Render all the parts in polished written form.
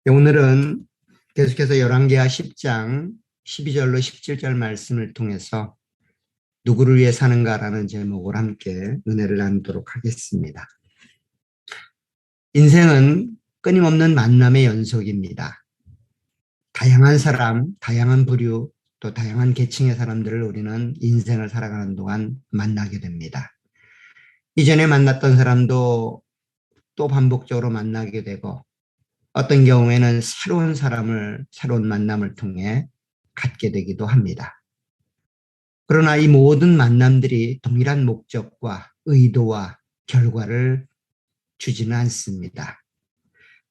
오늘은 계속해서 열왕기하 10장 12절로 17절 말씀을 통해서 누구를 위해 사는가라는 제목으로 함께 은혜를 나누도록 하겠습니다. 인생은 끊임없는 만남의 연속입니다. 다양한 사람, 다양한 부류, 또 다양한 계층의 사람들을 우리는 인생을 살아가는 동안 만나게 됩니다. 이전에 만났던 사람도 또 반복적으로 만나게 되고 어떤 경우에는 새로운 만남을 통해 갖게 되기도 합니다. 그러나 이 모든 만남들이 동일한 목적과 의도와 결과를 주지는 않습니다.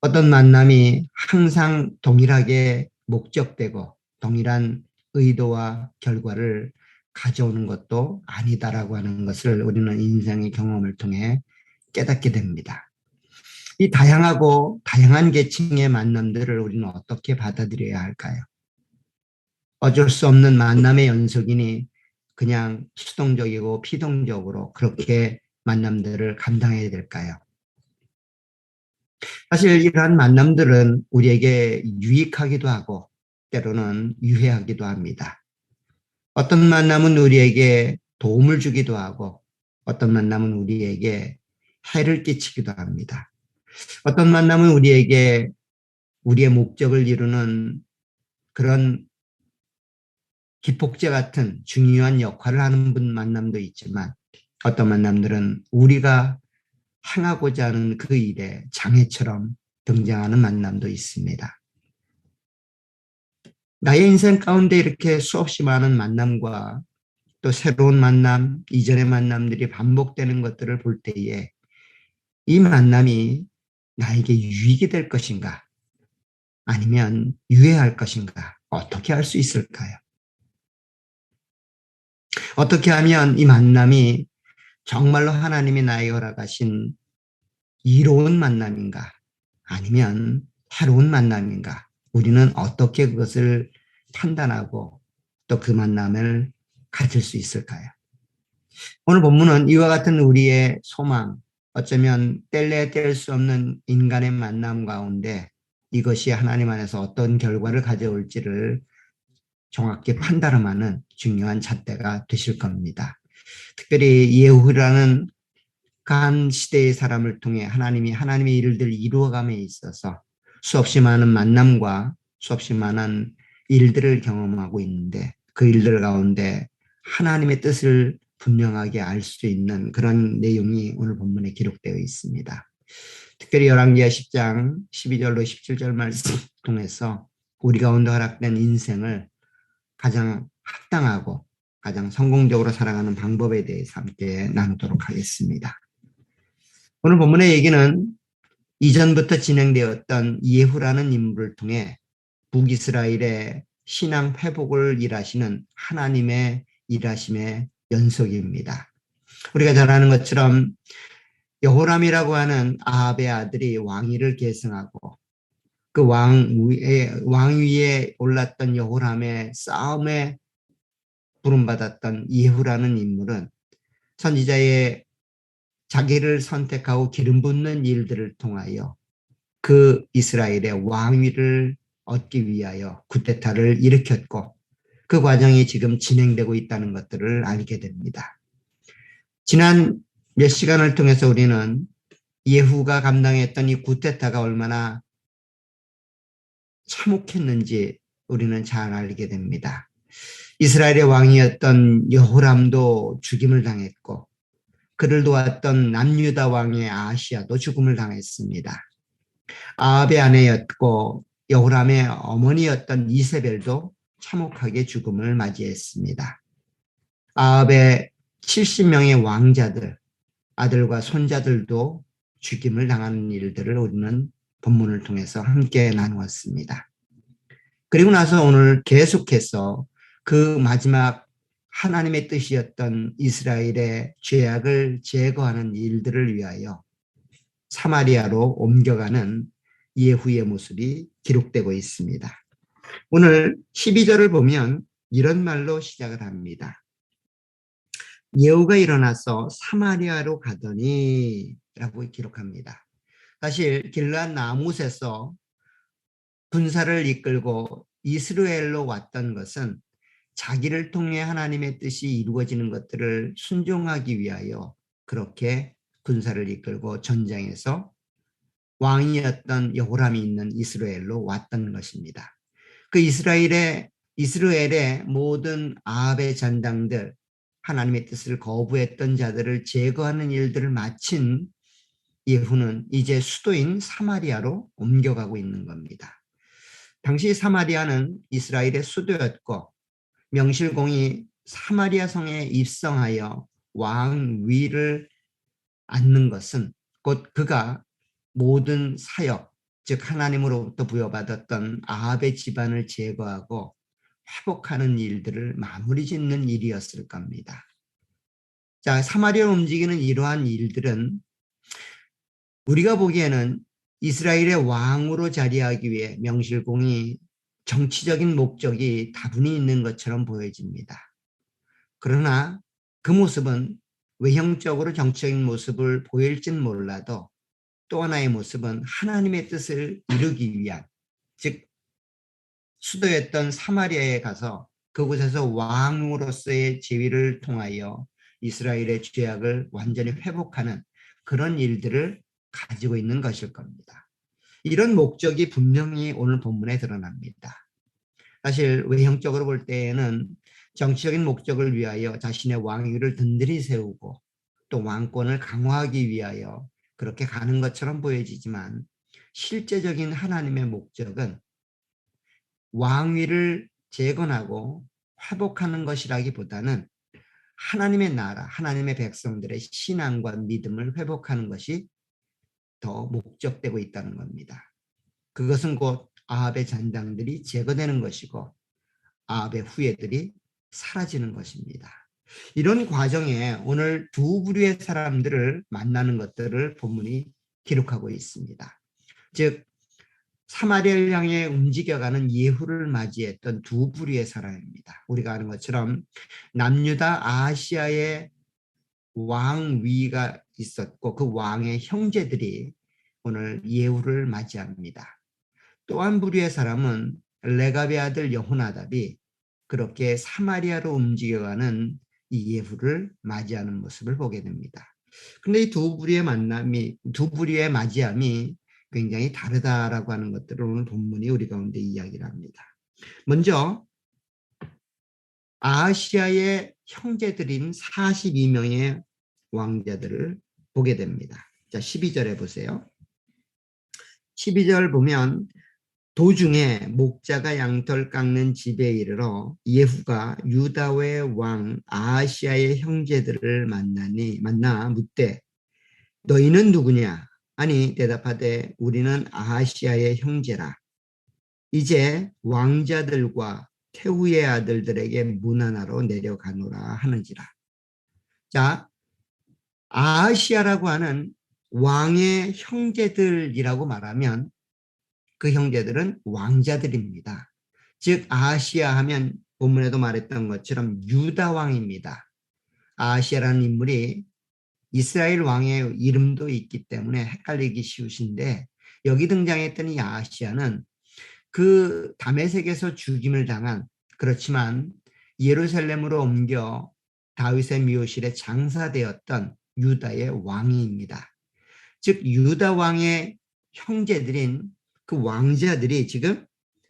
어떤 만남이 항상 동일하게 목적되고 동일한 의도와 결과를 가져오는 것도 아니다라고 하는 것을 우리는 인생의 경험을 통해 깨닫게 됩니다. 이 다양하고 다양한 계층의 만남들을 우리는 어떻게 받아들여야 할까요? 어쩔 수 없는 만남의 연속이니 그냥 수동적이고 피동적으로 그렇게 만남들을 감당해야 될까요? 사실 이러한 만남들은 우리에게 유익하기도 하고 때로는 유해하기도 합니다. 어떤 만남은 우리에게 도움을 주기도 하고 어떤 만남은 우리에게 해를 끼치기도 합니다. 어떤 만남은 우리에게 우리의 목적을 이루는 그런 기폭제 같은 중요한 역할을 하는 분 만남도 있지만 어떤 만남들은 우리가 행하고자 하는 그 일에 장애처럼 등장하는 만남도 있습니다. 나의 인생 가운데 이렇게 수없이 많은 만남과 또 새로운 만남, 이전의 만남들이 반복되는 것들을 볼 때에 이 만남이 나에게 유익이 될 것인가 아니면 유해할 것인가 어떻게 할 수 있을까요? 어떻게 하면 이 만남이 정말로 하나님이 나에게 허락하신 이로운 만남인가 아니면 해로운 만남인가 우리는 어떻게 그것을 판단하고 또 그 만남을 가질 수 있을까요? 오늘 본문은 이와 같은 우리의 소망, 어쩌면 뗄래야 뗄 수 없는 인간의 만남 가운데 이것이 하나님 안에서 어떤 결과를 가져올지를 정확히 판단하는 중요한 잣대가 되실 겁니다. 특별히 예후라는 간 시대의 사람을 통해 하나님이 하나님의 일들을 이루어감에 있어서 수없이 많은 만남과 수없이 많은 일들을 경험하고 있는데 그 일들 가운데 하나님의 뜻을 분명하게 알 수 있는 그런 내용이 오늘 본문에 기록되어 있습니다. 특별히 열왕기하 10장 12절로 17절 말씀 통해서 우리 가운데 허락된 인생을 가장 합당하고 가장 성공적으로 살아가는 방법에 대해서 함께 나누도록 하겠습니다. 오늘 본문의 얘기는 이전부터 진행되었던 예후라는 인물을 통해 북이스라엘의 신앙 회복을 일하시는 하나님의 일하심의 연속입니다. 우리가 잘 아는 것처럼 여호람이라고 하는 아합의 아들이 왕위를 계승하고 그 왕위에 올랐던 여호람의 싸움에 부름받았던 예후라는 인물은 선지자의 자기를 선택하고 기름 붓는 일들을 통하여 그 이스라엘의 왕위를 얻기 위하여 쿠데타를 일으켰고 그 과정이 지금 진행되고 있다는 것들을 알게 됩니다. 지난 몇 시간을 통해서 우리는 예후가 감당했던 이 쿠데타가 얼마나 참혹했는지 우리는 잘 알게 됩니다. 이스라엘의 왕이었던 여호람도 죽임을 당했고 그를 도왔던 남유다 왕의 아하시야도 죽음을 당했습니다. 아합의 아내였고 여호람의 어머니였던 이세벨도 참혹하게 죽음을 맞이했습니다. 아합의 70명의 왕자들, 아들과 손자들도 죽임을 당하는 일들을 우리는 본문을 통해서 함께 나누었습니다. 그리고 나서 오늘 계속해서 그 마지막 하나님의 뜻이었던 이스라엘의 죄악을 제거하는 일들을 위하여 사마리아로 옮겨가는 예후의 모습이 기록되고 있습니다. 오늘 12절을 보면 이런 말로 시작을 합니다. 예후가 일어나서 사마리아로 가더니 라고 기록합니다. 사실 길르앗 나못에서 군사를 이끌고 이스라엘로 왔던 것은 자기를 통해 하나님의 뜻이 이루어지는 것들을 순종하기 위하여 그렇게 군사를 이끌고 전쟁에서 왕이었던 여호람이 있는 이스라엘로 왔던 것입니다. 그 이스라엘의 모든 아합의 잔당들, 하나님의 뜻을 거부했던 자들을 제거하는 일들을 마친 예후는 이제 수도인 사마리아로 옮겨가고 있는 겁니다. 당시 사마리아는 이스라엘의 수도였고 명실공히 사마리아 성에 입성하여 왕위를 앉는 것은 곧 그가 모든 사역, 즉 하나님으로부터 부여받았던 아합의 집안을 제거하고 회복하는 일들을 마무리 짓는 일이었을 겁니다. 자, 사마리아를 움직이는 이러한 일들은 우리가 보기에는 이스라엘의 왕으로 자리하기 위해 명실공히 정치적인 목적이 다분히 있는 것처럼 보여집니다. 그러나 그 모습은 외형적으로 정치적인 모습을 보일진 몰라도 또 하나의 모습은 하나님의 뜻을 이루기 위한, 즉 수도였던 사마리아에 가서 그곳에서 왕으로서의 지위를 통하여 이스라엘의 죄악을 완전히 회복하는 그런 일들을 가지고 있는 것일 겁니다. 이런 목적이 분명히 오늘 본문에 드러납니다. 사실 외형적으로 볼 때에는 정치적인 목적을 위하여 자신의 왕위를 든든히 세우고 또 왕권을 강화하기 위하여 그렇게 가는 것처럼 보여지지만 실제적인 하나님의 목적은 왕위를 재건하고 회복하는 것이라기보다는 하나님의 나라, 하나님의 백성들의 신앙과 믿음을 회복하는 것이 더 목적되고 있다는 겁니다. 그것은 곧 아합의 잔당들이 제거되는 것이고 아합의 후예들이 사라지는 것입니다. 이런 과정에 오늘 두 부류의 사람들을 만나는 것들을 본문이 기록하고 있습니다. 즉 사마리아를 향해 움직여가는 예후를 맞이했던 두 부류의 사람입니다. 우리가 아는 것처럼 남유다 아시아의 왕위가 있었고 그 왕의 형제들이 오늘 예후를 맞이합니다. 또 한 부류의 사람은 레갑의 아들 여호나답이 그렇게 사마리아로 움직여가는 이 예후를 맞이하는 모습을 보게 됩니다. 그런데 이 두 부류의 맞이함이 굉장히 다르다라고 하는 것들을 오늘 본문이 우리 가운데 이야기를 합니다. 먼저 아시아의 형제들인 42명의 왕자들을 보게 됩니다. 자, 12절에 보세요. 12절 보면 도중에 목자가 양털 깎는 집에 이르러 예후가 유다의 왕 아하시아의 형제들을 만나 묻되 너희는 누구냐? 아니 대답하되 우리는 아하시아의 형제라. 이제 왕자들과 태후의 아들들에게 문하나로 내려가노라 하는지라. 자, 아하시아라고 하는 왕의 형제들이라고 말하면 그 형제들은 왕자들입니다. 즉 아하시아 하면 본문에도 말했던 것처럼 유다 왕입니다. 아하시아라는 인물이 이스라엘 왕의 이름도 있기 때문에 헷갈리기 쉬우신데 여기 등장했던 이 아하시아는 그 다메섹에서 죽임을 당한, 그렇지만 예루살렘으로 옮겨 다윗의 묘실에 장사되었던 유다의 왕입니다. 즉 유다 왕의 형제들인 그 왕자들이 지금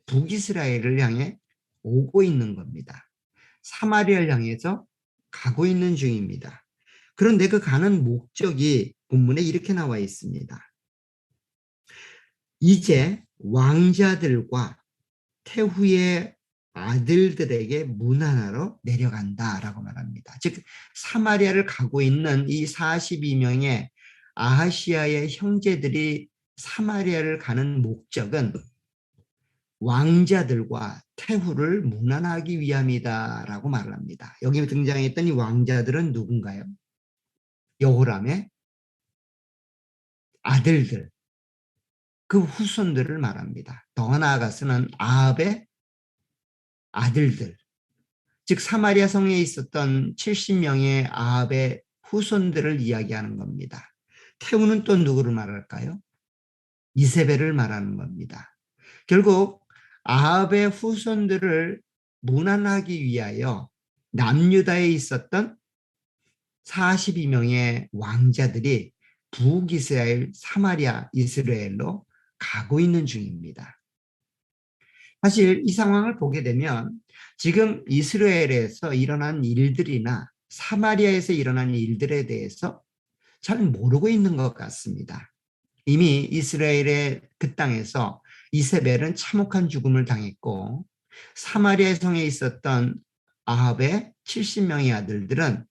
북이스라엘을 향해 오고 있는 겁니다. 사마리아를 향해서 가고 있는 중입니다. 그런데 그 가는 목적이 본문에 이렇게 나와 있습니다. 이제 왕자들과 태후의 아들들에게 문하나로 내려간다라고 말합니다. 즉 사마리아를 가고 있는 이 42명의 아하시아의 형제들이 사마리아를 가는 목적은 왕자들과 태후를 문안하기 위함이다라고 말을 합니다. 여기 등장했던 이 왕자들은 누군가요? 여호람의 아들들, 그 후손들을 말합니다. 더 나아가서는 아합의 아들들, 즉 사마리아 성에 있었던 70명의 아합의 후손들을 이야기하는 겁니다. 태후는 또 누구를 말할까요? 이세벨을 말하는 겁니다. 결국 아합의 후손들을 문안하기 위하여 남유다에 있었던 42명의 왕자들이 북이스라엘, 사마리아, 이스라엘로 가고 있는 중입니다. 사실 이 상황을 보게 되면 지금 이스라엘에서 일어난 일들이나 사마리아에서 일어난 일들에 대해서 잘 모르고 있는 것 같습니다. 이미 이스라엘의 그 땅에서 이세벨은 참혹한 죽음을 당했고 사마리아 성에 있었던 아합의 70명의 아들들은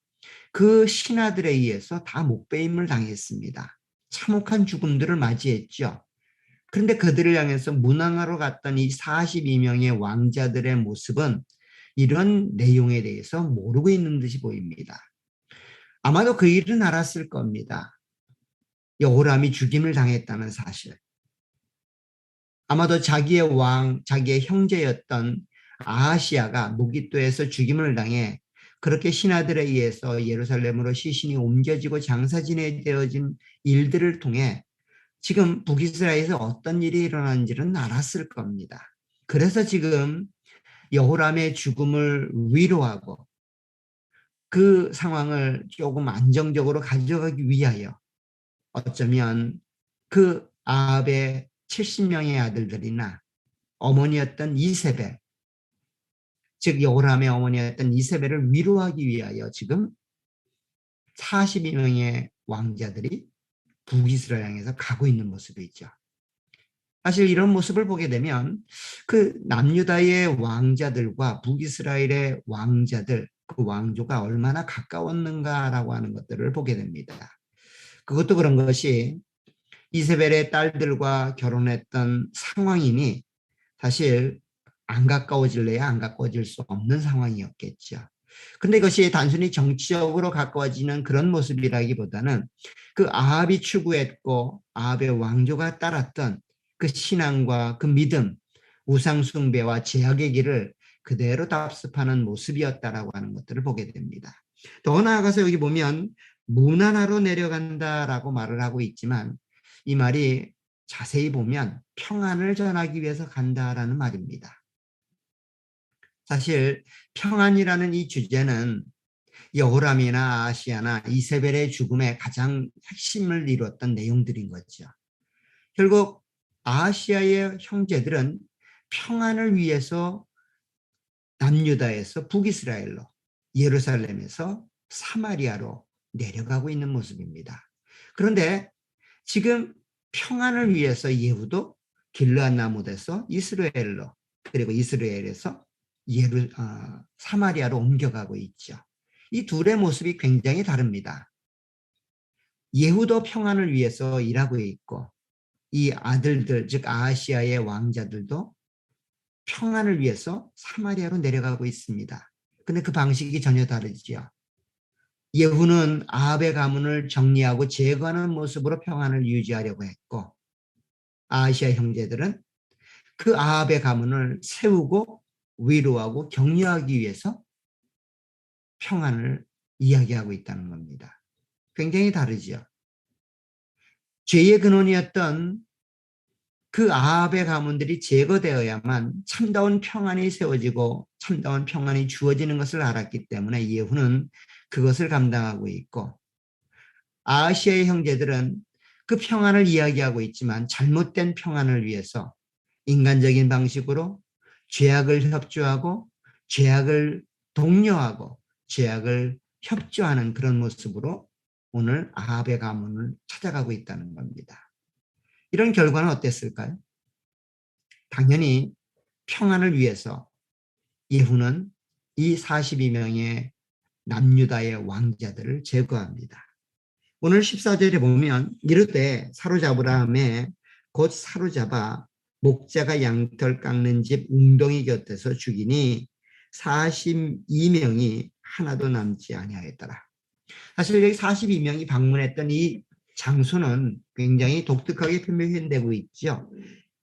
그 신하들에 의해서 다 목배임을 당했습니다. 참혹한 죽음들을 맞이했죠. 그런데 그들을 향해서 문안하러 갔던 이 42명의 왕자들의 모습은 이런 내용에 대해서 모르고 있는 듯이 보입니다. 아마도 그 일은 알았을 겁니다. 여호람이 죽임을 당했다는 사실. 아마도 자기의 자기의 형제였던 아하시아가 무기또에서 죽임을 당해 그렇게 신하들에 의해서 예루살렘으로 시신이 옮겨지고 장사진에 되어진 일들을 통해 지금 북이스라엘에서 어떤 일이 일어난지는 알았을 겁니다. 그래서 지금 여호람의 죽음을 위로하고 그 상황을 조금 안정적으로 가져가기 위하여 어쩌면 그 아합의 70명의 아들들이나 어머니였던 이세벨, 즉 여호람의 어머니였던 이세벨을 위로하기 위하여 지금 42명의 왕자들이 북이스라엘 향해서 가고 있는 모습이죠. 사실 이런 모습을 보게 되면 그 남유다의 왕자들과 북이스라엘의 왕자들, 그 왕조가 얼마나 가까웠는가라고 하는 것들을 보게 됩니다. 그것도 그런 것이 이세벨의 딸들과 결혼했던 상황이니 사실 안 가까워질래야 안 가까워질 수 없는 상황이었겠죠. 근데 이것이 단순히 정치적으로 가까워지는 그런 모습이라기보다는 그 아합이 추구했고 아합의 왕조가 따랐던 그 신앙과 그 믿음, 우상숭배와 제약의 길을 그대로 답습하는 모습이었다라고 하는 것들을 보게 됩니다. 더 나아가서 여기 보면 문안하로 내려간다라고 말을 하고 있지만 이 말이 자세히 보면 평안을 전하기 위해서 간다라는 말입니다. 사실 평안이라는 이 주제는 여호람이나 아하시아나 이세벨의 죽음의 가장 핵심을 이루었던 내용들인 거죠. 결국 아하시아의 형제들은 평안을 위해서 남유다에서 북이스라엘로, 예루살렘에서 사마리아로 내려가고 있는 모습입니다. 그런데 지금 평안을 위해서 예후도 길르앗 나못에서 이스라엘로, 그리고 이스라엘에서 사마리아로 옮겨가고 있죠. 이 둘의 모습이 굉장히 다릅니다. 예후도 평안을 위해서 일하고 있고 이 아들들, 즉 아하시아의 왕자들도 평안을 위해서 사마리아로 내려가고 있습니다. 근데 그 방식이 전혀 다르죠. 예후는 아합의 가문을 정리하고 제거하는 모습으로 평안을 유지하려고 했고 아하시아 형제들은 그 아합의 가문을 세우고 위로하고 격려하기 위해서 평안을 이야기하고 있다는 겁니다. 굉장히 다르죠. 죄의 근원이었던 그 아합의 가문들이 제거되어야만 참다운 평안이 세워지고 참다운 평안이 주어지는 것을 알았기 때문에 예후는 그것을 감당하고 있고 아하시아의 형제들은 그 평안을 이야기하고 있지만 잘못된 평안을 위해서 인간적인 방식으로 죄악을 협조하고 죄악을 독려하고 죄악을 협조하는 그런 모습으로 오늘 아합의 가문을 찾아가고 있다는 겁니다. 이런 결과는 어땠을까요? 당연히 평안을 위해서 예후는 이 42명의 남유다의 왕자들을 제거합니다. 오늘 14절에 보면 이르되 사로잡으라 하매 곧 사로잡아 목자가 양털 깎는 집 웅덩이 곁에서 죽이니 42명이 하나도 남지 아니하였더라. 사실 여기 42명이 방문했던 이 장소는 굉장히 독특하게 표현되고 있죠.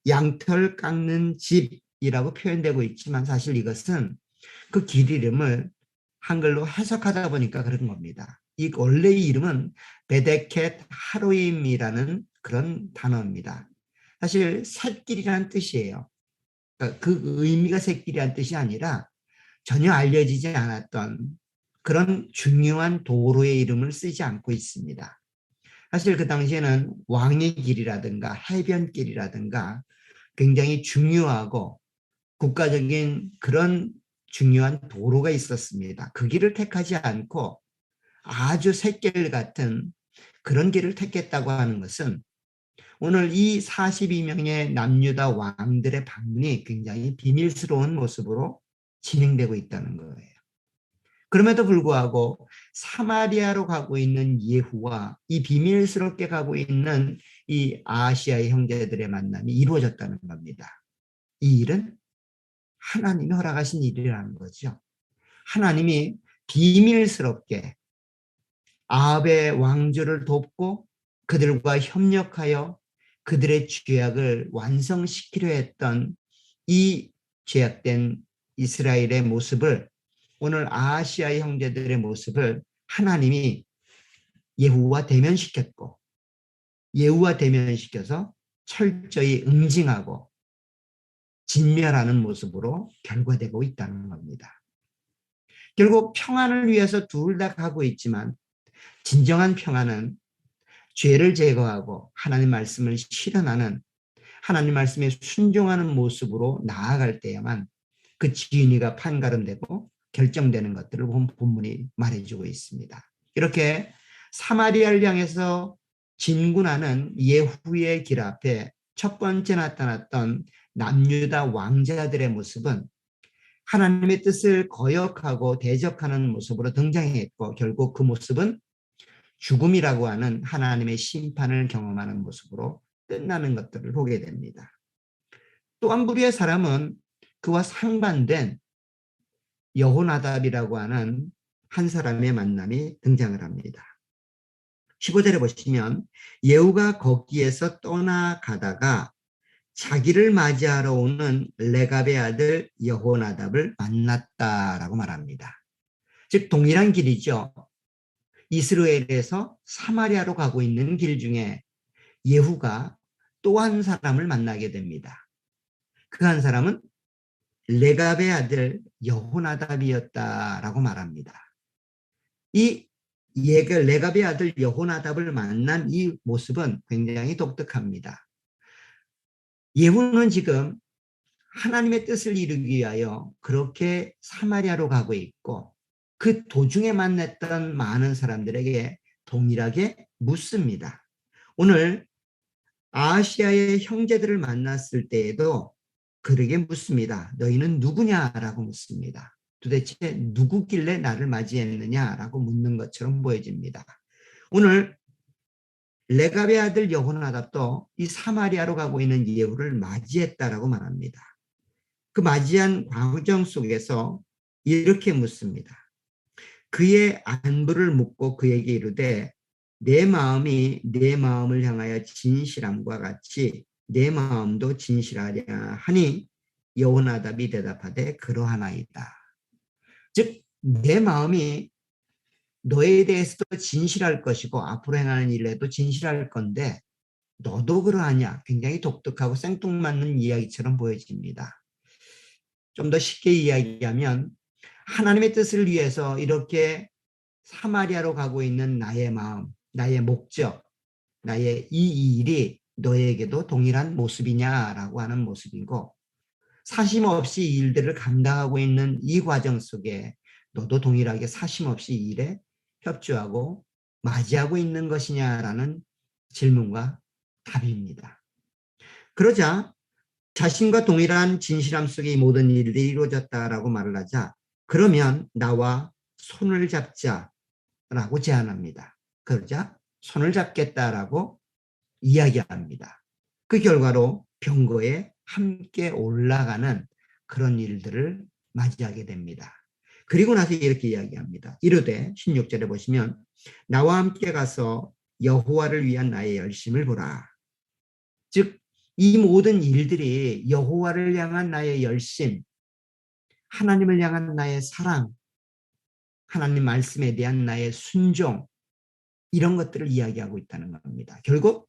양털 깎는 집이라고 표현되고 있지만 사실 이것은 그 길 이름을 한글로 해석하다 보니까 그런 겁니다. 이 원래의 이름은 베데켓 하로임이라는 그런 단어입니다. 사실 샛길이라는 뜻이에요. 그러니까 그 의미가 새끼리한 뜻이 아니라 전혀 알려지지 않았던 그런 중요한 도로의 이름을 쓰지 않고 있습니다. 사실 그 당시에는 왕의 길이라든가 해변길이라든가 굉장히 중요하고 국가적인 그런 중요한 도로가 있었습니다. 그 길을 택하지 않고 아주 샛길 같은 그런 길을 택했다고 하는 것은 오늘 이 42명의 남유다 왕들의 방문이 굉장히 비밀스러운 모습으로 진행되고 있다는 거예요. 그럼에도 불구하고 사마리아로 가고 있는 예후와 이 비밀스럽게 가고 있는 이 아시아의 형제들의 만남이 이루어졌다는 겁니다. 이 일은 하나님이 허락하신 일이라는 거죠. 하나님이 비밀스럽게 아합의 왕조를 돕고 그들과 협력하여 그들의 죄악을 완성시키려 했던 이 죄악된 이스라엘의 모습을, 오늘 아시아의 형제들의 모습을 하나님이 예후와 대면시켰고, 예후와 대면시켜서 철저히 응징하고 진멸하는 모습으로 결과되고 있다는 겁니다. 결국 평안을 위해서 둘 다 가고 있지만 진정한 평안은 죄를 제거하고 하나님 말씀을 실현하는, 하나님 말씀에 순종하는 모습으로 나아갈 때야만 그 진위가 판가름되고 결정되는 것들을 본문이 말해주고 있습니다. 이렇게 사마리아를 향해서 진군하는 예후의 길 앞에 첫 번째 나타났던 남유다 왕자들의 모습은 하나님의 뜻을 거역하고 대적하는 모습으로 등장했고, 결국 그 모습은 죽음이라고 하는 하나님의 심판을 경험하는 모습으로 끝나는 것들을 보게 됩니다. 또 한 부류의 사람은 그와 상반된 여호나답이라고 하는 한 사람의 만남이 등장을 합니다. 15절에 보시면 예후가 거기에서 떠나가다가 자기를 맞이하러 오는 레갑의 아들 여호나답을 만났다라고 말합니다. 즉 동일한 길이죠. 이스라엘에서 사마리아로 가고 있는 길 중에 예후가 또 한 사람을 만나게 됩니다. 그 한 사람은 레갑의 아들 여호나답이었다라고 말합니다. 이 레갑의 아들 여호나답을 만난 이 모습은 굉장히 독특합니다. 예후는 지금 하나님의 뜻을 이루기 위하여 그렇게 사마리아로 가고 있고, 그 도중에 만났던 많은 사람들에게 동일하게 묻습니다. 오늘 아시아의 형제들을 만났을 때에도 그에게 묻습니다. 너희는 누구냐라고 묻습니다. 도대체 누구길래 나를 맞이했느냐라고 묻는 것처럼 보여집니다. 오늘 레갑의 아들 여호나답도 이 사마리아로 가고 있는 예후를 맞이했다라고 말합니다. 그 맞이한 과정 속에서 이렇게 묻습니다. 그의 안부를 묻고 그에게 이르되 내 마음이 내 마음을 향하여 진실함과 같이 내 마음도 진실하랴 하니 여호나답이 대답하되 그러하나이다. 즉 내 마음이 너에 대해서도 진실할 것이고 앞으로 행하는 일에도 진실할 건데 너도 그러하냐. 굉장히 독특하고 생뚱맞는 이야기처럼 보여집니다. 좀 더 쉽게 이야기하면 하나님의 뜻을 위해서 이렇게 사마리아로 가고 있는 나의 마음, 나의 목적, 나의 이 일이 너에게도 동일한 모습이냐라고 하는 모습이고, 사심없이 이 일들을 감당하고 있는 이 과정 속에 너도 동일하게 사심없이 이 일에 협조하고 맞이하고 있는 것이냐라는 질문과 답입니다. 그러자 자신과 동일한 진실함 속에 이 모든 일들이 이루어졌다라고 말을 하자, 그러면 나와 손을 잡자라고 제안합니다. 그러자 손을 잡겠다라고 이야기합니다. 그 결과로 병거에 함께 올라가는 그런 일들을 맞이하게 됩니다. 그리고 나서 이렇게 이야기합니다. 이르되 16절에 보시면 나와 함께 가서 여호와를 위한 나의 열심을 보라. 즉 이 모든 일들이 여호와를 향한 나의 열심, 하나님을 향한 나의 사랑, 하나님 말씀에 대한 나의 순종, 이런 것들을 이야기하고 있다는 겁니다. 결국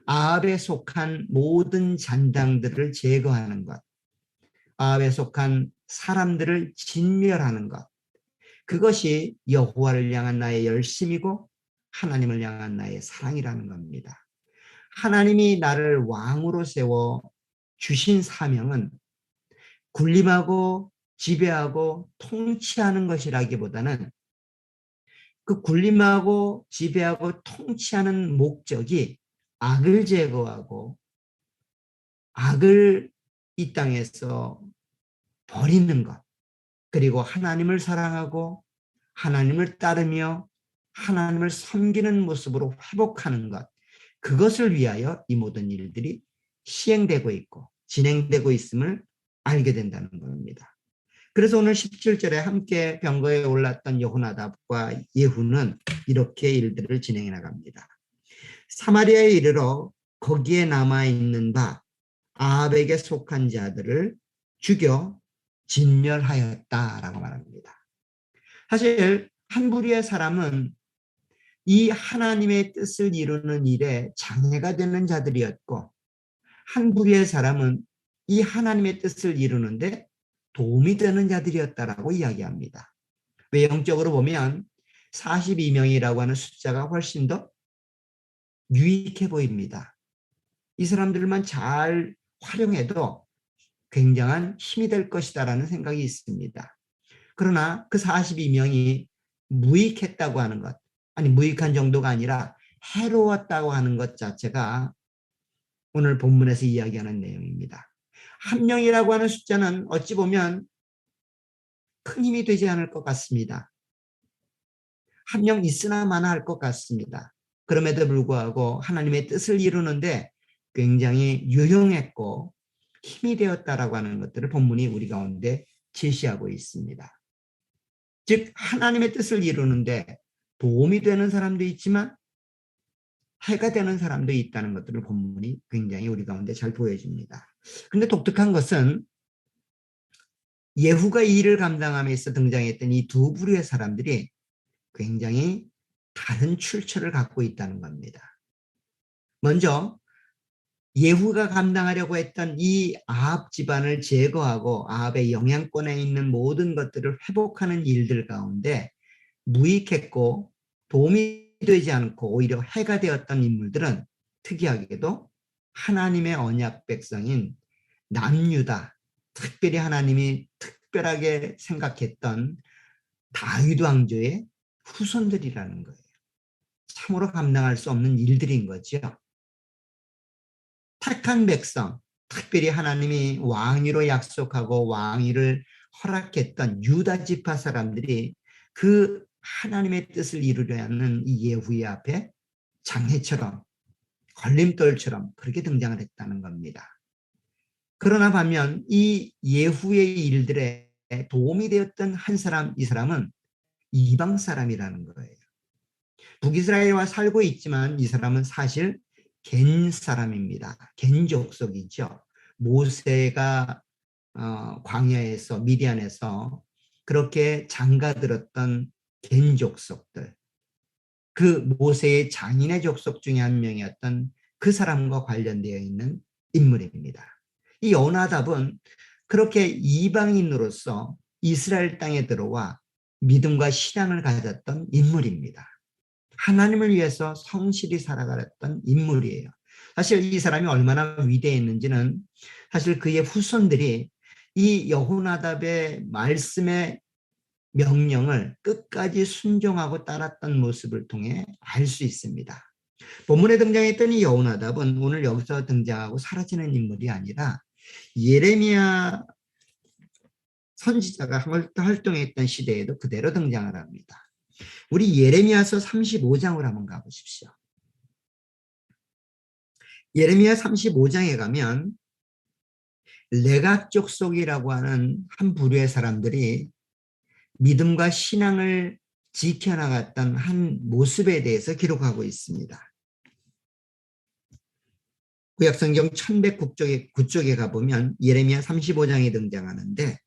아합에 속한 모든 잔당들을 제거하는 것, 아합에 속한 사람들을 진멸하는 것. 그것이 여호와를 향한 나의 열심이고 하나님을 향한 나의 사랑이라는 겁니다. 하나님이 나를 왕으로 세워 주신 사명은 군림하고 지배하고 통치하는 것이라기보다는 그 군림하고 지배하고 통치하는 목적이 악을 제거하고 악을 이 땅에서 버리는 것, 그리고 하나님을 사랑하고 하나님을 따르며 하나님을 섬기는 모습으로 회복하는 것, 그것을 위하여 이 모든 일들이 시행되고 있고 진행되고 있음을 알게 된다는 겁니다. 그래서 오늘 17절에 함께 병거에 올랐던 여호나답과 예후는 이렇게 일들을 진행해 나갑니다. 사마리아에 이르러 거기에 남아있는 바 아합에게 속한 자들을 죽여 진멸하였다라고 말합니다. 사실 한 부류의 사람은 이 하나님의 뜻을 이루는 일에 장애가 되는 자들이었고, 한 부류의 사람은 이 하나님의 뜻을 이루는데 도움이 되는 자들이었다라고 이야기합니다. 외형적으로 보면 42명이라고 하는 숫자가 훨씬 더 유익해 보입니다. 이 사람들만 잘 활용해도 굉장한 힘이 될 것이다라는 생각이 있습니다. 그러나 그 42명이 무익했다고 하는 것, 아니 무익한 정도가 아니라 해로웠다고 하는 것 자체가 오늘 본문에서 이야기하는 내용입니다. 한 명이라고 하는 숫자는 어찌 보면 큰 힘이 되지 않을 것 같습니다. 한 명 있으나 마나 할 것 같습니다. 그럼에도 불구하고 하나님의 뜻을 이루는데 굉장히 유용했고 힘이 되었다라고 하는 것들을 본문이 우리 가운데 제시하고 있습니다. 즉 하나님의 뜻을 이루는데 도움이 되는 사람도 있지만 해가 되는 사람도 있다는 것들을 본문이 굉장히 우리 가운데 잘 보여줍니다. 그런데 독특한 것은 예후가 이 일을 감당하면서 등장했던 이 두 부류의 사람들이 굉장히 다른 출처를 갖고 있다는 겁니다. 먼저 예후가 감당하려고 했던 이 아합 집안을 제거하고 아합의 영향권에 있는 모든 것들을 회복하는 일들 가운데 무익했고 도움이 되지 않고 오히려 해가 되었던 인물들은 특이하게도 하나님의 언약 백성인 남유다, 특별히 하나님이 특별하게 생각했던 다윗 왕조의 후손들이라는 거예요. 참으로 감당할 수 없는 일들인 거죠. 택한 백성, 특별히 하나님이 왕위로 약속하고 왕위를 허락했던 유다 지파 사람들이 그 하나님의 뜻을 이루려 하는 이 예후의 앞에 장애처럼 걸림돌처럼 그렇게 등장을 했다는 겁니다. 그러나 반면 이 예후의 일들에 도움이 되었던 한 사람, 이 사람은 이방 사람이라는 거예요. 북이스라엘과 살고 있지만 이 사람은 사실 겐 사람입니다. 겐 족속이죠. 모세가 광야에서 미디안에서 그렇게 장가들었던 겐 족속들, 그 모세의 장인의 족속 중에 한 명이었던 그 사람과 관련되어 있는 인물입니다. 이 요나답은 그렇게 이방인으로서 이스라엘 땅에 들어와 믿음과 신앙을 가졌던 인물입니다. 하나님을 위해서 성실히 살아갔던 인물이에요. 사실 이 사람이 얼마나 위대했는지는 사실 그의 후손들이 이 여호나답의 말씀의 명령을 끝까지 순종하고 따랐던 모습을 통해 알 수 있습니다. 본문에 등장했던 이 여호나답은 오늘 여기서 등장하고 사라지는 인물이 아니라 예레미야 선지자가 활동했던 시대에도 그대로 등장을 합니다. 우리 예레미야서 35장을 한번 가보십시오. 예레미야 35장에 가면 레갑 족속이라고 하는 한 부류의 사람들이 믿음과 신앙을 지켜나갔던 한 모습에 대해서 기록하고 있습니다. 구약성경 1109쪽에 가보면 예레미야 35장이 등장하는데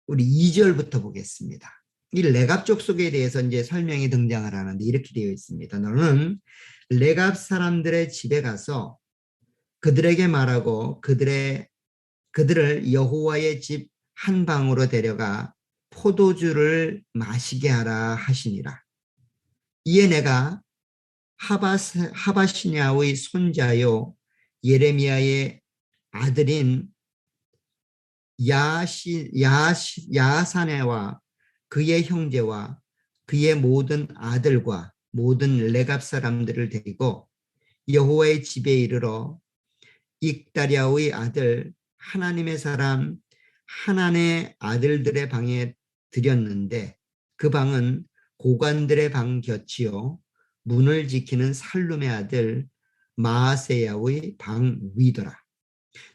우리 2절부터 보겠습니다. 이 레갑 족속에 대해서 이제 설명이 등장을 하는데 이렇게 되어 있습니다. 너는 레갑 사람들의 집에 가서 그들에게 말하고 그들의 그들을 여호와의 집 한 방으로 데려가 포도주를 마시게 하라 하시니라. 이에 내가 하바시냐의 손자요 예레미야의 아들인 야사네와 그의 형제와 그의 모든 아들과 모든 레갑 사람들을 데리고 여호와의 집에 이르러 익다랴의 아들 하나님의 사람 하난의 아들들의 방에 들였는데 그 방은 고관들의 방 곁이요 문을 지키는 살룸의 아들 마아세야의 방 위더라.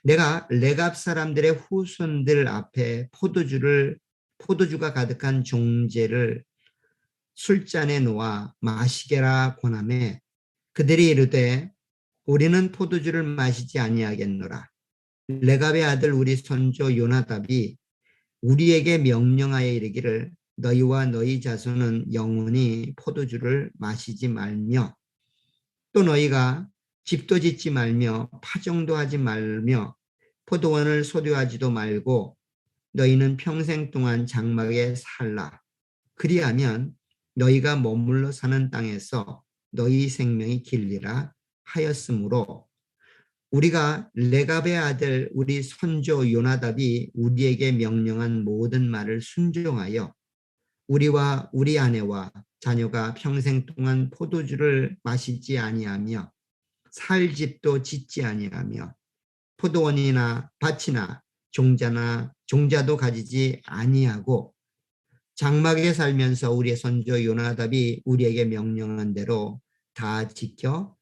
내가 레갑 사람들의 후손들 앞에 포도주가 가득한 종제를 술잔에 놓아 마시게라 권하매 그들이 이르되 우리는 포도주를 마시지 아니하겠노라. 레갑의 아들 우리 손조 요나답이 우리에게 명령하여 이르기를 너희와 너희 자손은 영원히 포도주를 마시지 말며 또 너희가 집도 짓지 말며 파종도 하지 말며 포도원을 소유하지도 말고 너희는 평생 동안 장막에 살라. 그리하면 너희가 머물러 사는 땅에서 너희 생명이 길리라 하였으므로 우리가 레갑의 아들 우리 손조 요나답이 우리에게 명령한 모든 말을 순종하여 우리와 우리 아내와 자녀가 평생 동안 포도주를 마시지 아니하며 살 집도 짓지 아니하며 포도원이나 밭이나 종자도 가지지 아니하고 장막에 살면서 우리의 선조 요나답이 우리에게 명령한 대로 다 지켜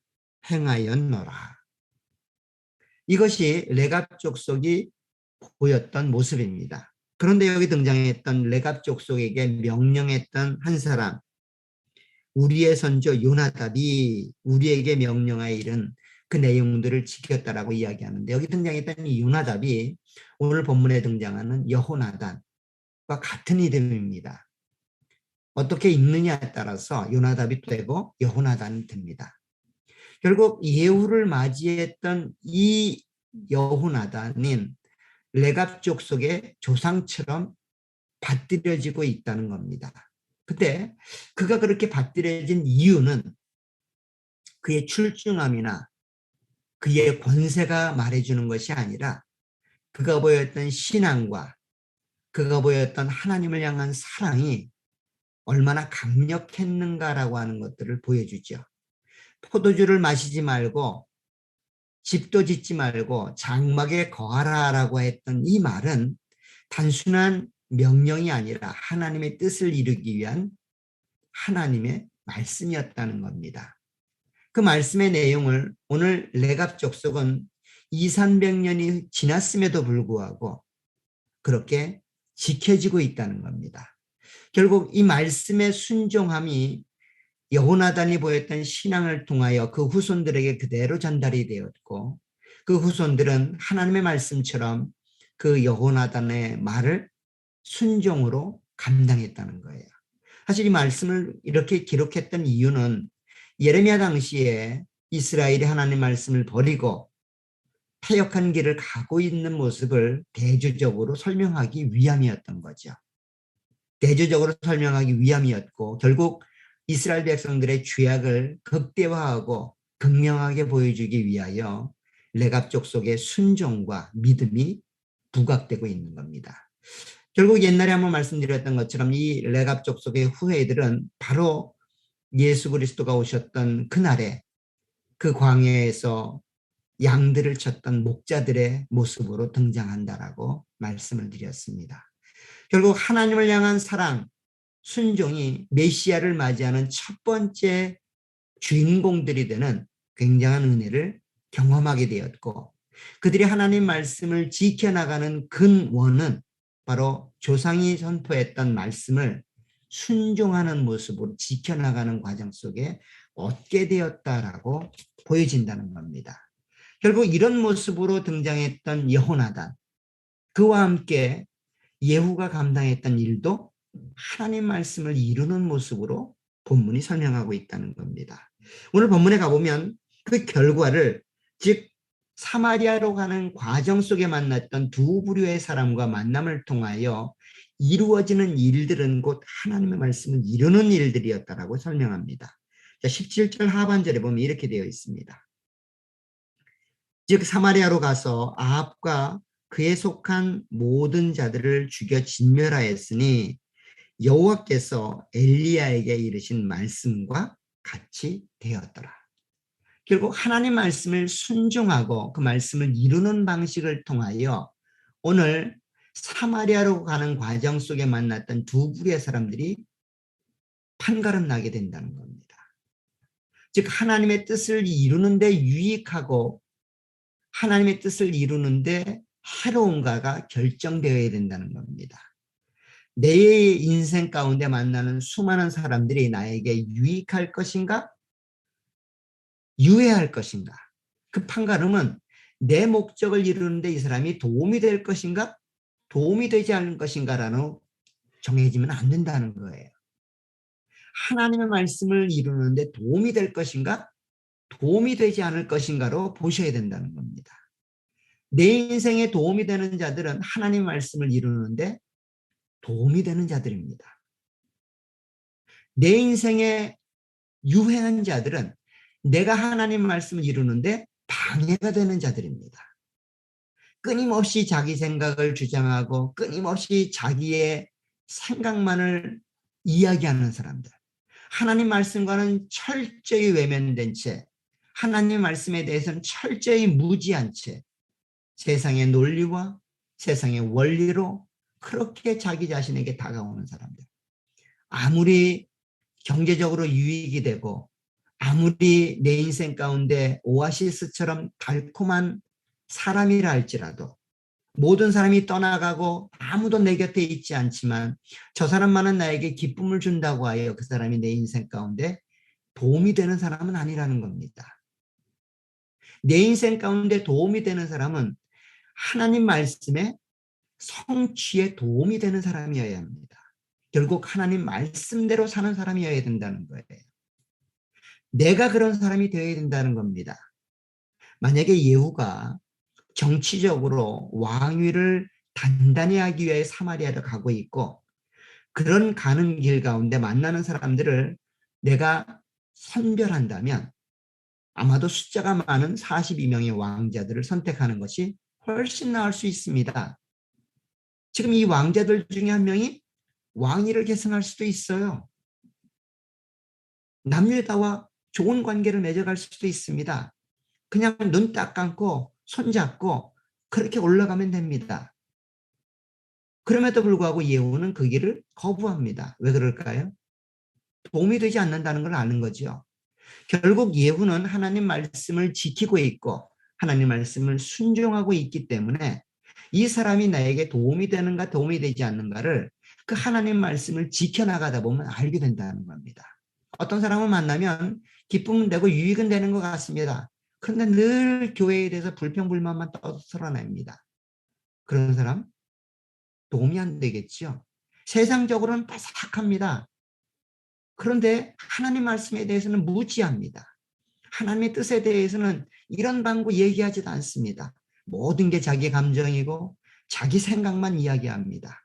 행하였노라. 이것이 레갑 족속이 보였던 모습입니다. 그런데 여기 등장했던 레갑 족속에게 명령했던 한 사람, 우리의 선조 요나답이 우리에게 명령하여 이른 그 내용들을 지켰다라고 이야기하는데 여기 등장했던 이 요나답이 오늘 본문에 등장하는 여호나단과 같은 이름입니다. 어떻게 읽느냐에 따라서 요나답이 되고 여호나단이 됩니다. 결국 예후를 맞이했던 이 여호나단은 레갑 족속의 조상처럼 받들여지고 있다는 겁니다. 그때 그가 그렇게 받들여진 이유는 그의 출중함이나 그의 권세가 말해주는 것이 아니라 그가 보였던 신앙과 그가 보였던 하나님을 향한 사랑이 얼마나 강력했는가라고 하는 것들을 보여주죠. 포도주를 마시지 말고 집도 짓지 말고 장막에 거하라라고 했던 이 말은 단순한 명령이 아니라 하나님의 뜻을 이루기 위한 하나님의 말씀이었다는 겁니다. 그 말씀의 내용을 오늘 레갑 족속은 2,300년이 지났음에도 불구하고 그렇게 지켜지고 있다는 겁니다. 결국 이 말씀의 순종함이 여호나단이 보였던 신앙을 통하여 그 후손들에게 그대로 전달이 되었고 그 후손들은 하나님의 말씀처럼 그 여호나단의 말을 순종으로 감당했다는 거예요. 사실 이 말씀을 이렇게 기록했던 이유는 예레미야 당시에 이스라엘이 하나님 말씀을 버리고 패역한 길을 가고 있는 모습을 대조적으로 설명하기 위함이었던 거죠. 대조적으로 설명하기 위함이었고 결국 이스라엘 백성들의 죄악을 극대화하고 극명하게 보여주기 위하여 레갑 족속의 순종과 믿음이 부각되고 있는 겁니다. 결국 옛날에 한번 말씀드렸던 것처럼 이 레갑 족속의 후예들은 바로 예수 그리스도가 오셨던 그날에 그 광야에서 양들을 쳤던 목자들의 모습으로 등장한다라고 말씀을 드렸습니다. 결국 하나님을 향한 사랑, 순종이 메시아를 맞이하는 첫 번째 주인공들이 되는 굉장한 은혜를 경험하게 되었고 그들이 하나님 말씀을 지켜나가는 근원은 바로 조상이 선포했던 말씀을 순종하는 모습으로 지켜나가는 과정 속에 얻게 되었다라고 보여진다는 겁니다. 결국 이런 모습으로 등장했던 여호나단, 그와 함께 예후가 감당했던 일도 하나님 말씀을 이루는 모습으로 본문이 설명하고 있다는 겁니다. 오늘 본문에 가보면 그 결과를 즉 사마리아로 가는 과정 속에 만났던 두 부류의 사람과 만남을 통하여 이루어지는 일들은 곧 하나님의 말씀을 이루는 일들이었다라고 설명합니다. 17절 하반절에 보면 이렇게 되어 있습니다. 즉 사마리아로 가서 아합과 그에 속한 모든 자들을 죽여 진멸하였으니 여호와께서 엘리야에게 이르신 말씀과 같이 되었더라. 결국 하나님 말씀을 순종하고 그 말씀을 이루는 방식을 통하여 오늘 사마리아로 가는 과정 속에 만났던 두 부류의 사람들이 판가름 나게 된다는 겁니다. 즉 하나님의 뜻을 이루는데 유익하고 하나님의 뜻을 이루는데 해로운가가 결정되어야 된다는 겁니다. 내 인생 가운데 만나는 수많은 사람들이 나에게 유익할 것인가? 유해할 것인가? 그 판가름은 내 목적을 이루는데 이 사람이 도움이 될 것인가? 도움이 되지 않을 것인가라는 정해지면 안 된다는 거예요. 하나님의 말씀을 이루는데 도움이 될 것인가? 도움이 되지 않을 것인가로 보셔야 된다는 겁니다. 내 인생에 도움이 되는 자들은 하나님 말씀을 이루는데 도움이 되는 자들입니다. 내 인생에 유해한 자들은 내가 하나님 말씀을 이루는데 방해가 되는 자들입니다. 끊임없이 자기 생각을 주장하고 끊임없이 자기의 생각만을 이야기하는 사람들. 하나님 말씀과는 철저히 외면된 채 하나님 말씀에 대해서는 철저히 무지한 채 세상의 논리와 세상의 원리로 그렇게 자기 자신에게 다가오는 사람들. 아무리 경제적으로 유익이 되고 아무리 내 인생 가운데 오아시스처럼 달콤한 사람이라 할지라도 모든 사람이 떠나가고 아무도 내 곁에 있지 않지만 저 사람만은 나에게 기쁨을 준다고 하여 그 사람이 내 인생 가운데 도움이 되는 사람은 아니라는 겁니다. 내 인생 가운데 도움이 되는 사람은 하나님 말씀에 성취에 도움이 되는 사람이어야 합니다. 결국 하나님 말씀대로 사는 사람이어야 된다는 거예요. 내가 그런 사람이 되어야 된다는 겁니다. 만약에 예후가 정치적으로 왕위를 단단히 하기 위해 사마리아를 가고 있고 그런 가는 길 가운데 만나는 사람들을 내가 선별한다면 아마도 숫자가 많은 42명의 왕자들을 선택하는 것이 훨씬 나을 수 있습니다. 지금 이 왕자들 중에 한 명이 왕위를 계승할 수도 있어요. 남유다와 좋은 관계를 맺어갈 수도 있습니다. 그냥 눈 딱 감고 손잡고 그렇게 올라가면 됩니다. 그럼에도 불구하고 예후는 그 길을 거부합니다. 왜 그럴까요? 도움이 되지 않는다는 걸 아는 거죠. 결국 예후는 하나님 말씀을 지키고 있고 하나님 말씀을 순종하고 있기 때문에 이 사람이 나에게 도움이 되는가 도움이 되지 않는가를 그 하나님 말씀을 지켜나가다 보면 알게 된다는 겁니다. 어떤 사람을 만나면 기쁨은 되고 유익은 되는 것 같습니다. 그런데 늘 교회에 대해서 불평불만만 떠들어냅니다. 그런 사람 도움이 안 되겠죠. 세상적으로는 바삭합니다. 그런데 하나님 말씀에 대해서는 무지합니다. 하나님의 뜻에 대해서는 이런 방구 얘기하지도 않습니다. 모든 게 자기 감정이고 자기 생각만 이야기합니다.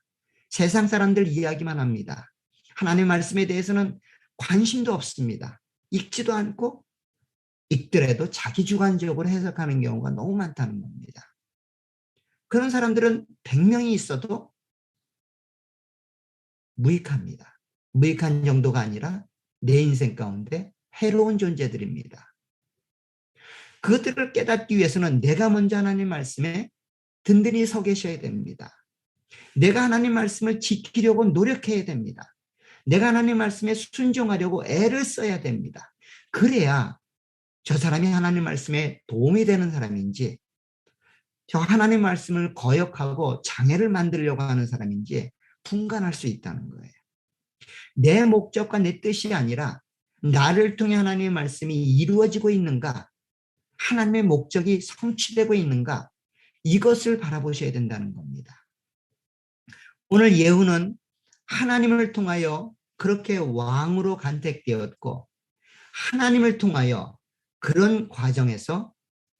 세상 사람들 이야기만 합니다. 하나님 말씀에 대해서는 관심도 없습니다. 읽지도 않고 읽더라도 자기 주관적으로 해석하는 경우가 너무 많다는 겁니다. 그런 사람들은 100명이 있어도 무익합니다. 무익한 정도가 아니라 내 인생 가운데 해로운 존재들입니다. 그것들을 깨닫기 위해서는 내가 먼저 하나님 말씀에 든든히 서 계셔야 됩니다. 내가 하나님 말씀을 지키려고 노력해야 됩니다. 내가 하나님 말씀에 순종하려고 애를 써야 됩니다. 그래야 저 사람이 하나님 말씀에 도움이 되는 사람인지 저 하나님 말씀을 거역하고 장애를 만들려고 하는 사람인지 분간할 수 있다는 거예요. 내 목적과 내 뜻이 아니라 나를 통해 하나님의 말씀이 이루어지고 있는가, 하나님의 목적이 성취되고 있는가, 이것을 바라보셔야 된다는 겁니다. 오늘 예후는 하나님을 통하여 그렇게 왕으로 간택되었고 하나님을 통하여 그런 과정에서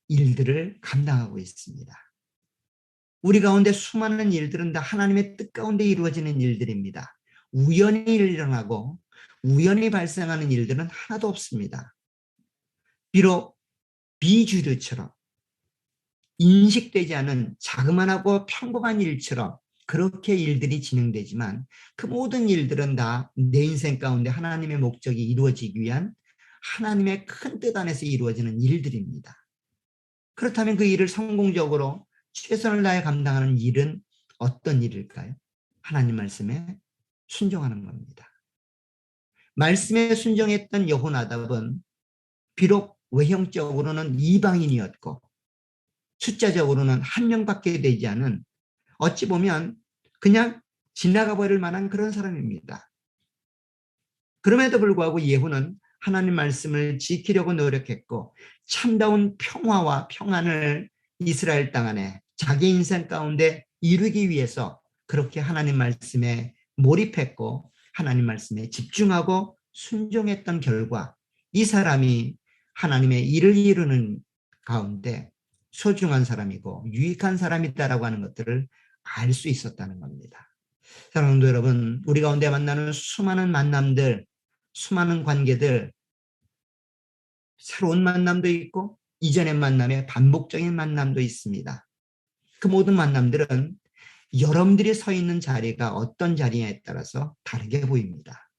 일들을 감당하고 있습니다. 우리 가운데 수많은 일들은 다 하나님의 뜻 가운데 이루어지는 일들입니다. 우연히 일어나고 우연히 발생하는 일들은 하나도 없습니다. 비록 비주류처럼 인식되지 않은 자그마하고 평범한 일처럼 그렇게 일들이 진행되지만 그 모든 일들은 다 내 인생 가운데 하나님의 목적이 이루어지기 위한 하나님의 큰 뜻 안에서 이루어지는 일들입니다. 그렇다면 그 일을 성공적으로 최선을 다해 감당하는 일은 어떤 일일까요? 하나님 말씀에 순종하는 겁니다. 말씀에 순종했던 여호나답은 비록 외형적으로는 이방인이었고 숫자적으로는 한 명밖에 되지 않은 어찌 보면 그냥 지나가 버릴 만한 그런 사람입니다. 그럼에도 불구하고 예후는 하나님 말씀을 지키려고 노력했고 참다운 평화와 평안을 이스라엘 땅 안에 자기 인생 가운데 이루기 위해서 그렇게 하나님 말씀에 몰입했고 하나님 말씀에 집중하고 순종했던 결과 이 사람이 하나님의 일을 이루는 가운데 소중한 사람이고 유익한 사람이다라고 하는 것들을 알 수 있었다는 겁니다. 사랑하는 여러분, 우리 가운데 만나는 수많은 만남들, 수많은 관계들, 새로운 만남도 있고 이전의 만남에 반복적인 만남도 있습니다. 그 모든 만남들은 여러분들이 서 있는 자리가 어떤 자리냐에 따라서 다르게 보입니다.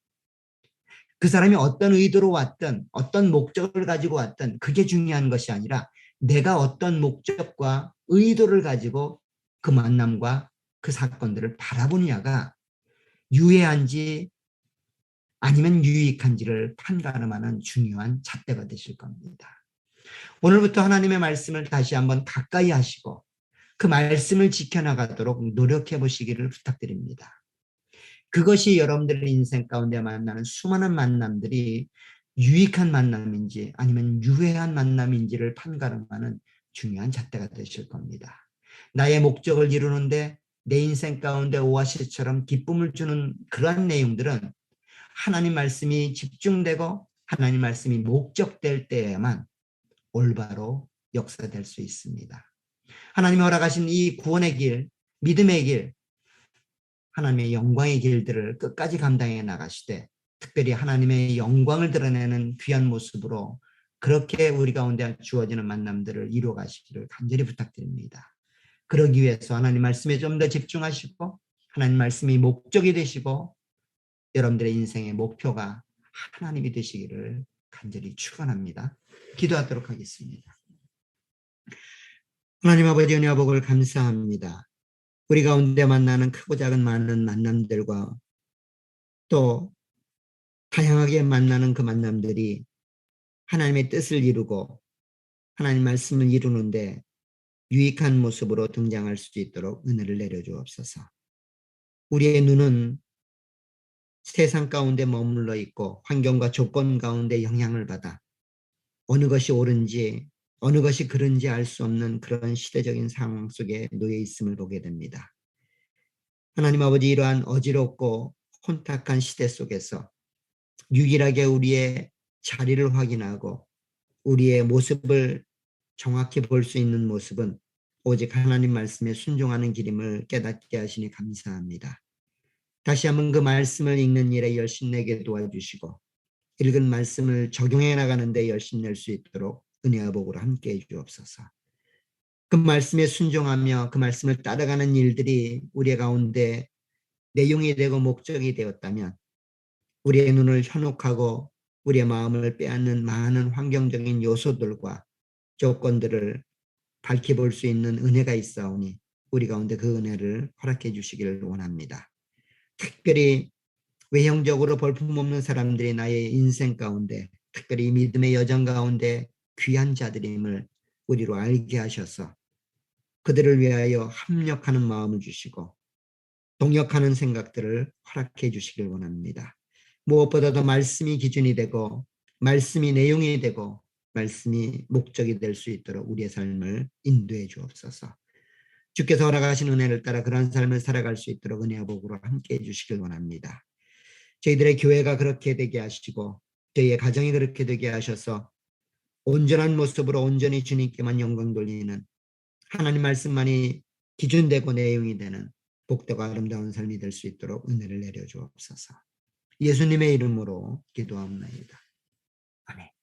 그 사람이 어떤 의도로 왔든 어떤 목적을 가지고 왔든 그게 중요한 것이 아니라 내가 어떤 목적과 의도를 가지고 그 만남과 그 사건들을 바라보느냐가 유해한지 아니면 유익한지를 판가름하는 중요한 잣대가 되실 겁니다. 오늘부터 하나님의 말씀을 다시 한번 가까이 하시고 그 말씀을 지켜나가도록 노력해 보시기를 부탁드립니다. 그것이 여러분들의 인생 가운데 만나는 수많은 만남들이 유익한 만남인지 아니면 유해한 만남인지를 판가름하는 중요한 잣대가 되실 겁니다. 나의 목적을 이루는데 내 인생 가운데 오아시스처럼 기쁨을 주는 그러한 내용들은 하나님 말씀이 집중되고 하나님 말씀이 목적될 때에만 올바로 역사될 수 있습니다. 하나님이 허락하신 이 구원의 길, 믿음의 길, 하나님의 영광의 길들을 끝까지 감당해 나가시되 특별히 하나님의 영광을 드러내는 귀한 모습으로 그렇게 우리 가운데 주어지는 만남들을 이루어 가시기를 간절히 부탁드립니다. 그러기 위해서 하나님 말씀에 좀 더 집중하시고 하나님 말씀이 목적이 되시고 여러분들의 인생의 목표가 하나님이 되시기를 간절히 축원합니다. 기도하도록 하겠습니다. 하나님 아버지 은혜와 복을 감사합니다. 우리 가운데 만나는 크고 작은 많은 만남들과 또 다양하게 만나는 그 만남들이 하나님의 뜻을 이루고 하나님 말씀을 이루는데 유익한 모습으로 등장할 수 있도록 은혜를 내려주옵소서. 우리의 눈은 세상 가운데 머물러 있고 환경과 조건 가운데 영향을 받아 어느 것이 옳은지 어느 것이 그른지 알 수 없는 그런 시대적인 상황 속에 놓여 있음을 보게 됩니다. 하나님 아버지 이러한 어지럽고 혼탁한 시대 속에서 유일하게 우리의 자리를 확인하고 우리의 모습을 정확히 볼 수 있는 모습은 오직 하나님 말씀에 순종하는 길임을 깨닫게 하시니 감사합니다. 다시 한번 그 말씀을 읽는 일에 열심내게 도와주시고 읽은 말씀을 적용해 나가는데 열심낼 수 있도록 은혜와 복으로 함께해 주옵소서. 그 말씀에 순종하며 그 말씀을 따라가는 일들이 우리 가운데 내용이 되고 목적이 되었다면 우리의 눈을 현혹하고 우리의 마음을 빼앗는 많은 환경적인 요소들과 조건들을 밝혀볼 수 있는 은혜가 있사오니 우리 가운데 그 은혜를 허락해 주시기를 원합니다. 특별히 외형적으로 볼품없는 사람들이 나의 인생 가운데 특별히 믿음의 여정 가운데 귀한 자들임을 우리로 알게 하셔서 그들을 위하여 합력하는 마음을 주시고 동역하는 생각들을 허락해 주시길 원합니다. 무엇보다도 말씀이 기준이 되고 말씀이 내용이 되고 말씀이 목적이 될 수 있도록 우리의 삶을 인도해 주옵소서. 주께서 허락하신 은혜를 따라 그러한 삶을 살아갈 수 있도록 은혜와 복으로 함께해 주시길 원합니다. 저희들의 교회가 그렇게 되게 하시고 저희의 가정이 그렇게 되게 하셔서 온전한 모습으로 온전히 주님께만 영광 돌리는 하나님 말씀만이 기준되고 내용이 되는 복되고 아름다운 삶이 될 수 있도록 은혜를 내려 주옵소서. 예수님의 이름으로 기도합니다. 아멘.